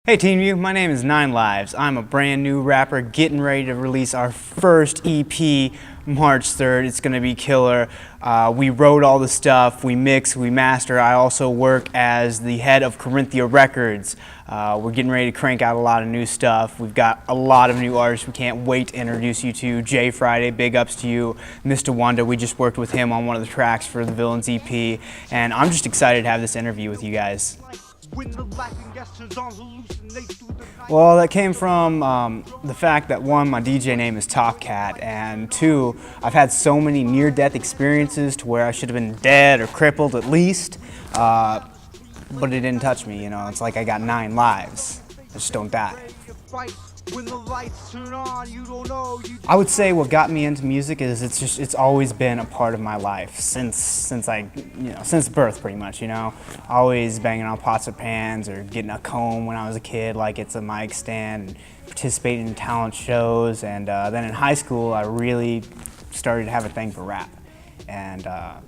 Hey Teenview, my name is 9ine Livez. I'm a brand new rapper getting ready to release our first EP March 3rd. It's going to be killer. We wrote all the stuff, we mix, we master. I also work as the head of Corinthia Records. We're getting ready to crank out a lot of new stuff. We've got a lot of new artists we can't wait to introduce you to. Jay Friday, big ups to you. Mr. Wonder, we just worked with him on one of the tracks for the Villains EP. And I'm just excited to have this interview with you guys. Well, that came from the fact that one, my DJ name is Top Cat, and two, I've had so many near-death experiences to where I should have been dead or crippled at least, but it didn't touch me, you know. It's like I got 9 lives. I just don't die. I would say what got me into music is it's always been a part of my life since birth pretty much, you know. Always banging on pots or pans or getting a comb when I was a kid like it's a mic stand, and participating in talent shows, and then in high school I really started to have a thing for rap, and I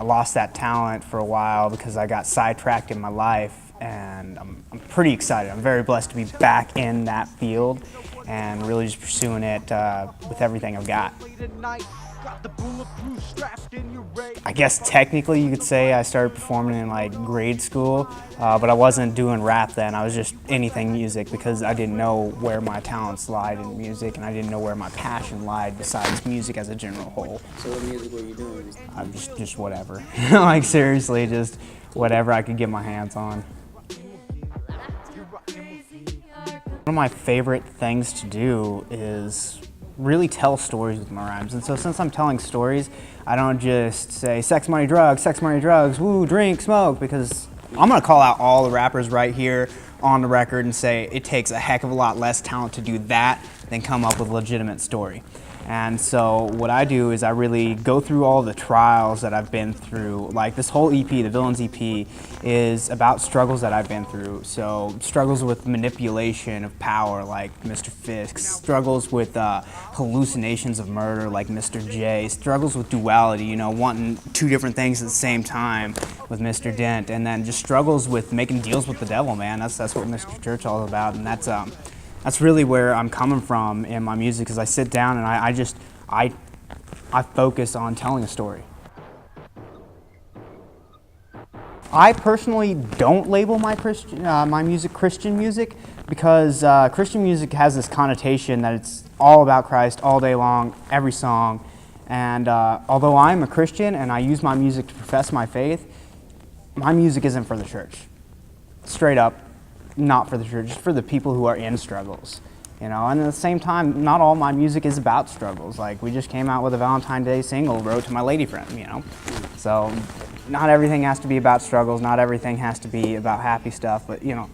lost that talent for a while because I got sidetracked in my life. And I'm pretty excited. I'm very blessed to be back in that field and really just pursuing it with everything I've got. I guess technically you could say I started performing in like grade school, but I wasn't doing rap then. I was just anything music because I didn't know where my talents lied in music, and I didn't know where my passion lied besides music as a general whole. So what music were you doing? Just whatever. Like seriously, just whatever I could get my hands on. One of my favorite things to do is really tell stories with my rhymes. And so since I'm telling stories, I don't just say sex, money, drugs, woo, drink, smoke, because I'm gonna call out all the rappers right here on the record and say it takes a heck of a lot less talent to do that than come up with a legitimate story. And so what I do is I really go through all the trials that I've been through. Like this whole EP, the Villains EP, is about struggles that I've been through. So struggles with manipulation of power like Mr. Fisk, struggles with hallucinations of murder like Mr. J, struggles with duality, you know, wanting 2 different things at the same time with Mr. Dent, and then just struggles with making deals with the devil, man. That's what Mr. Church all about, and that's really where I'm coming from in my music, because I sit down and I focus on telling a story. I personally don't label my music Christian music because Christian music has this connotation that it's all about Christ all day long, every song. And although I'm a Christian and I use my music to profess my faith, my music isn't for the church. Straight up. Not for the church, just for the people who are in struggles, you know. And at the same time, not all my music is about struggles. Like we just came out with a Valentine's Day single, wrote to my lady friend, you know. So not everything has to be about struggles, not everything has to be about happy stuff, but you know,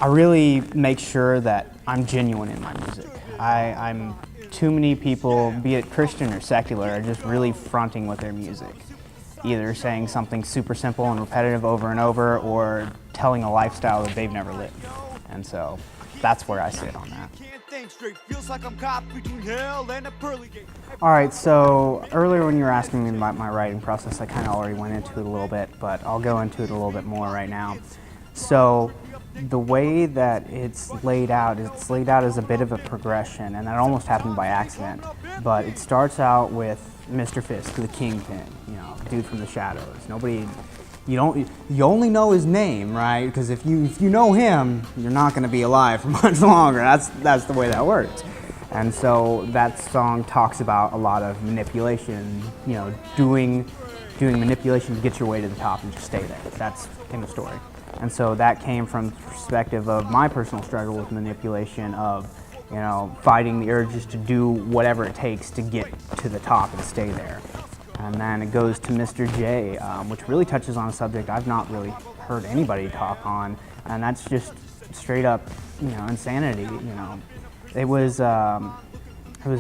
I really make sure that I'm genuine in my music. I'm too many people, be it Christian or secular, are just really fronting with their music. Either saying something super simple and repetitive over and over, or telling a lifestyle that they've never lived. And so that's where I sit on that. Alright, so earlier when you were asking me about my writing process, I kind of already went into it a little bit, but I'll go into it a little bit more right now. So the way that it's laid out as a bit of a progression, and that almost happened by accident. But it starts out with Mr. Fisk, the kingpin, you know, dude from the shadows. You only know his name, right? Because if you know him, you're not going to be alive for much longer. That's the way that works. And so that song talks about a lot of manipulation, you know, doing manipulation to get your way to the top and just stay there. That's in the story. And so that came from the perspective of my personal struggle with manipulation of, you know, fighting the urges to do whatever it takes to get to the top and stay there. And then it goes to Mr. J, which really touches on a subject I've not really heard anybody talk on, and that's just straight up, you know, insanity. You know, it was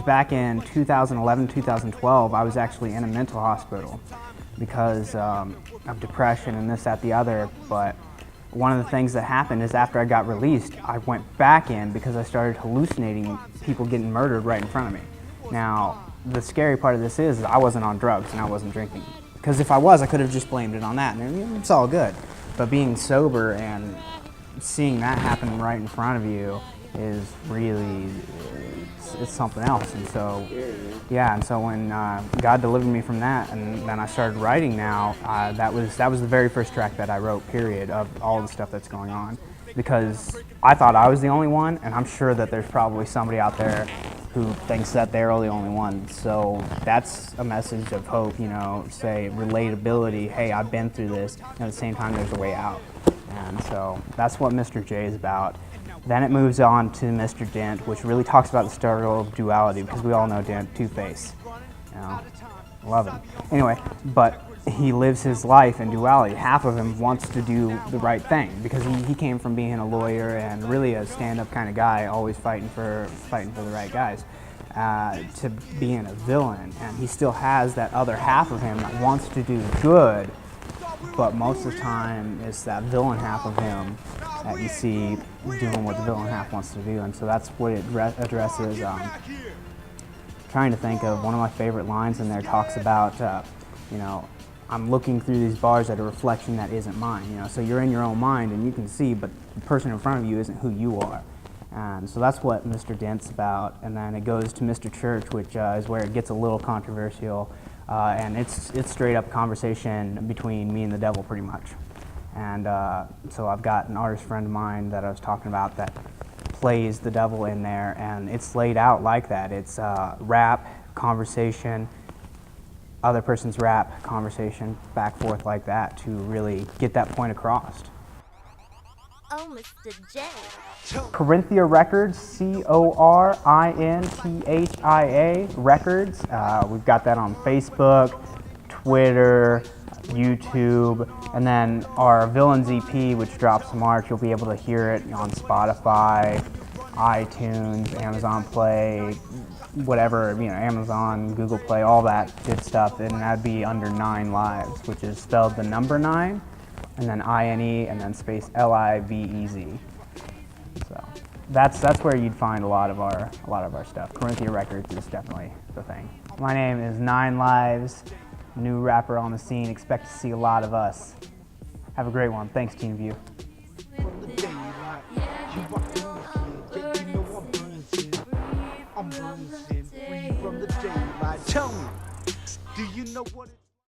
back in 2011, 2012. I was actually in a mental hospital because of depression and this, that, the other. But one of the things that happened is after I got released, I went back in because I started hallucinating people getting murdered right in front of me. Now, the scary part of this is I wasn't on drugs and I wasn't drinking. Because if I was, I could have just blamed it on that, and it's all good. But being sober and seeing that happen right in front of you is really, it's something else. And so, yeah, and so when God delivered me from that, and then I started writing now, that was the very first track that I wrote, period, of all the stuff that's going on. Because I thought I was the only one, and I'm sure that there's probably somebody out there who thinks that they're the only one. So that's a message of hope, you know, say relatability, hey, I've been through this, and at the same time there's a way out. And so that's what Mr. J is about. Then it moves on to Mr. Dent, which really talks about the struggle of duality, because we all know Dent, Two-Face. You know, love him. Anyway, but he lives his life in duality. Half of him wants to do the right thing, because he came from being a lawyer and really a stand-up kind of guy, always fighting for the right guys, to being a villain. And he still has that other half of him that wants to do good, but most of the time it's that villain half of him that you see doing what the villain half wants to do. And so that's what it addresses. Trying to think of one of my favorite lines in there. Talks about, you know, I'm looking through these bars at a reflection that isn't mine. You know, so you're in your own mind and you can see, but the person in front of you isn't who you are. And so that's what Mr. Dent's about. And then it goes to Mr. Church, which is where it gets a little controversial. And it's straight up conversation between me and the devil, pretty much. And so I've got an artist friend of mine that I was talking about that plays the devil in there, and it's laid out like that. It's rap, conversation, other person's rap, conversation, back forth like that to really get that point across. Oh, Mr. J. Corinthia Records, Corinthia Records. We've got that on Facebook, Twitter, YouTube, and then our Villains EP, which drops in March. You'll be able to hear it on Spotify, iTunes, Amazon Play, whatever, you know, Amazon, Google Play, all that good stuff. And that'd be under 9ine Livez, which is spelled the number 9, and then INE, and then space LIVEZ. So that's where you'd find a lot of our stuff. Corinthia Records is definitely the thing. My name is 9ine Livez, new rapper on the scene. Expect to see a lot of us. Have a great one. Thanks, Teenview. I'm bruising, free from the daylight. Tell me, do you know what it